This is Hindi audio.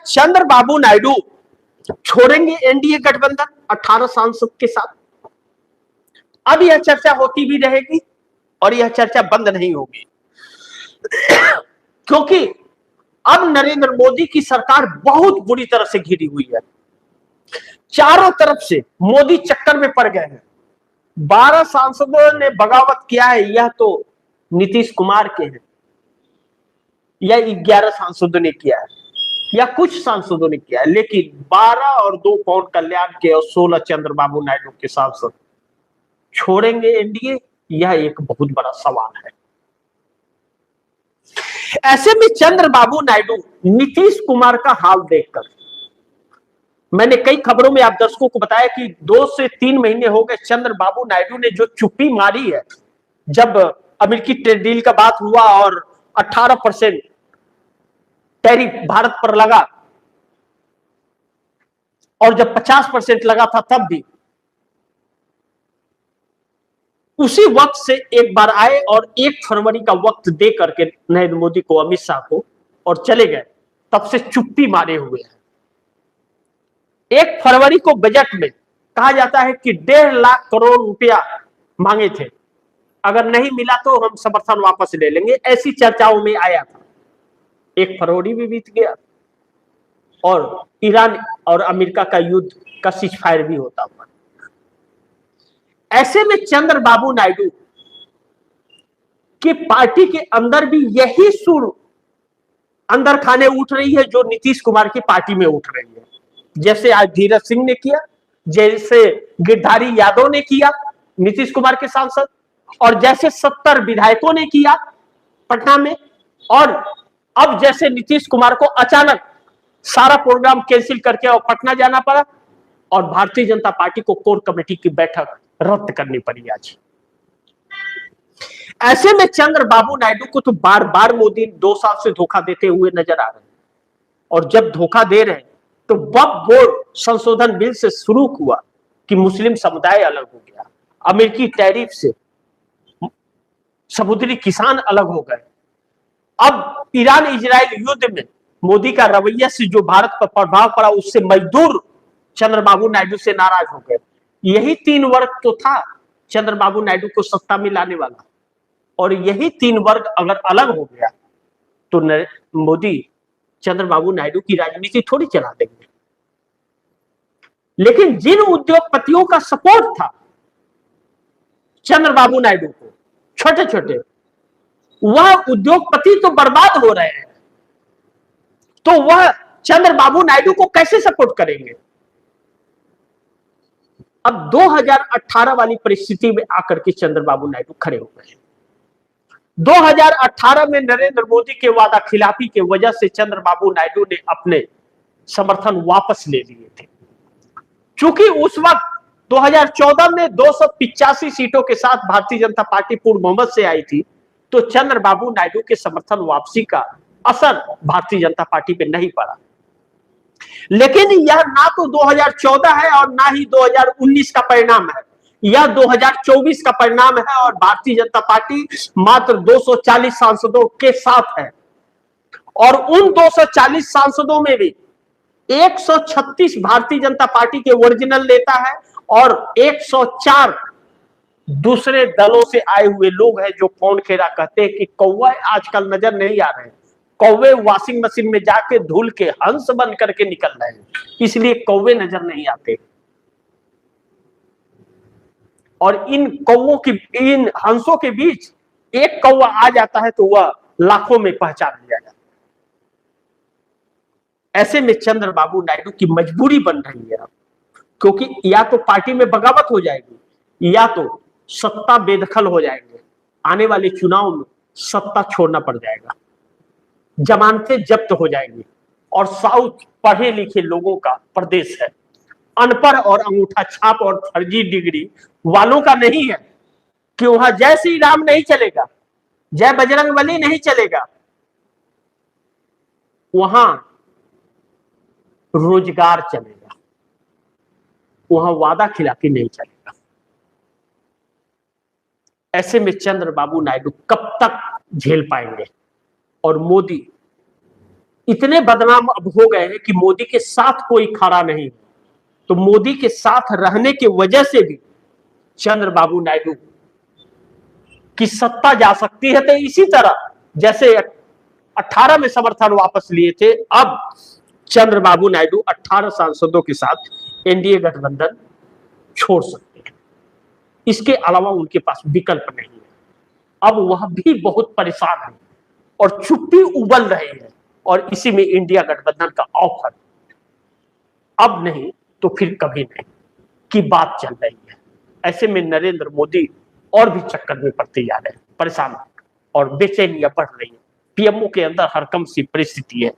चंद्रबाबू नायडू छोड़ेंगे एनडीए गठबंधन 18 सांसद के साथ। अब यह चर्चा होती भी रहेगी और यह चर्चा बंद नहीं होगी, क्योंकि अब नरेंद्र मोदी की सरकार बहुत बुरी तरह से घिरी हुई है। चारों तरफ से मोदी चक्कर में पड़ गए हैं। 12 सांसदों ने बगावत किया है, यह तो नीतीश कुमार के हैं, या 11 सांसदों ने किया है, या कुछ सांसदों ने किया है, लेकिन 12 और 2 पवन कल्याण के और 16 चंद्रबाबू नायडू के सांसद छोड़ेंगे एनडीए, यह एक बहुत बड़ा सवाल है। ऐसे में चंद्रबाबू नायडू नीतीश कुमार का हाल देखकर, मैंने कई खबरों में आप दर्शकों को बताया कि 2 से 3 महीने हो गए चंद्रबाबू नायडू ने जो चुप्पी मारी है। जब अमेरिकी ट्रेड डील का बात हुआ और 18% टैरिफ भारत पर लगा, और जब 50% लगा था तब भी, उसी वक्त से एक बार आए और 1 फरवरी का वक्त दे करके नरेंद्र मोदी को, अमित शाह को, और चले गए। तब से चुप्पी मारे हुए हैं। 1 फरवरी को बजट में कहा जाता है कि 1.5 लाख करोड़ रुपया मांगे थे, अगर नहीं मिला तो हम समर्थन वापस ले लेंगे, ऐसी चर्चाओं में आया था। 1 फरवरी भी बीत गया और ईरान और अमेरिका का युद्ध का सीजफायर भी होता हुआ। ऐसे में चंद्रबाबू नायडू की पार्टी के अंदर भी यही सुर अंदर खाने उठ रही है जो नीतीश कुमार की पार्टी में उठ रही है। जैसे आज धीरज सिंह ने किया, जैसे गिरधारी यादव ने किया नीतीश कुमार के सांसद, और जैसे 70 विधायकों ने किया पटना में, और अब जैसे नीतीश कुमार को अचानक सारा प्रोग्राम कैंसिल करके और पटना जाना पड़ा और भारतीय जनता पार्टी को कोर कमेटी की बैठक रद्द करनी पड़ी आज। ऐसे में चंद्रबाबू नायडू को तो बार बार मोदी 2 साल से धोखा देते हुए नजर आ रहे हैं, और जब धोखा दे रहे हैं तो वक्फ बोर्ड संशोधन बिल से शुरू हुआ कि मुस्लिम समुदाय अलग हो गया, अमेरिकी टैरिफ से समुद्री किसान अलग हो गए, अब ईरान इजराइल युद्ध में मोदी का रवैया से जो भारत पर प्रभाव पड़ा उससे मजदूर चंद्रबाबू नायडू से नाराज हो गए। यही 3 वर्ग तो था चंद्रबाबू नायडू को सत्ता में लाने वाला, और यही 3 वर्ग अगर अलग हो गया तो मोदी चंद्रबाबू नायडू की राजनीति थोड़ी चला देंगे। लेकिन जिन उद्योगपतियों का सपोर्ट था चंद्रबाबू नायडू को, छोटे छोटे, वह उद्योगपति तो बर्बाद हो रहे हैं, तो वह चंद्रबाबू नायडू को कैसे सपोर्ट करेंगे? अब 2018 वाली परिस्थिति में आकर के चंद्रबाबू नायडू खड़े हो गए। 2018 में नरेंद्र मोदी के वादा खिलाफी के वजह से चंद्रबाबू नायडू ने अपने समर्थन वापस ले लिए थे। चूंकि उस वक्त 2014 में 285 सीटों के साथ भारतीय जनता पार्टी पूर्ण बहुमत से आई थी, तो चंद्रबाबू नायडू के समर्थन वापसी का असर भारतीय जनता पार्टी पे नहीं पड़ा। लेकिन यह ना तो 2014 है और ना ही 2019 का परिणाम है, यह 2024 का परिणाम है, और भारतीय जनता पार्टी मात्र 240 सांसदों के साथ है, और उन 240 सांसदों में भी 136 भारतीय जनता पार्टी के ओरिजिनल नेता है और 104 दूसरे दलों से आए हुए लोग हैं जो फोन खेरा कहते हैं कि कौवा आजकल नजर नहीं आ रहे हैं, कौवे वॉशिंग मशीन में जाके धुल के हंस बन करके निकल रहे हैं, इसलिए कौवे नजर नहीं आते। और इन कौवों की, इन हंसों के बीच एक कौवा आ जाता है तो वह लाखों में पहचान लिया जाता है। ऐसे में चंद्रबाबू नायडू की मजबूरी बन रही है, क्योंकि या तो पार्टी में बगावत हो जाएगी या तो सत्ता बेदखल हो जाएंगे, आने वाले चुनाव में सत्ता छोड़ना पड़ जाएगा, जमानतें जब्त हो जाएंगी, और साउथ पढ़े लिखे लोगों का प्रदेश है, अनपढ़ और अंगूठा छाप और फर्जी डिग्री वालों का नहीं है कि वहां जय श्री राम नहीं चलेगा, जय बजरंग बली नहीं चलेगा, वहां रोजगार चलेगा, वहां वादा खिलाफी नहीं चलेगा। ऐसे में चंद्रबाबू नायडू कब तक झेल पाएंगे, और मोदी इतने बदनाम अब हो गए हैं कि मोदी के साथ कोई खड़ा नहीं। तो मोदी के साथ रहने की वजह से भी चंद्रबाबू नायडू की सत्ता जा सकती है। तो इसी तरह जैसे 18 में समर्थन वापस लिए थे, अब चंद्रबाबू नायडू 18 सांसदों के साथ एनडीए गठबंधन छोड़ सकते हैं। इसके अलावा उनके पास विकल्प नहीं है। अब वह भी बहुत परेशान है और चुप्पी उबल रही है, और इसी में इंडिया गठबंधन का ऑफर अब नहीं तो फिर कभी नहीं की बात चल रही है। ऐसे में नरेंद्र मोदी और भी चक्कर में पड़ते जा रहे हैं, परेशान और बेचैनियां बढ़ रही है। पीएमओ के अंदर हरकम सी परिस्थिति है।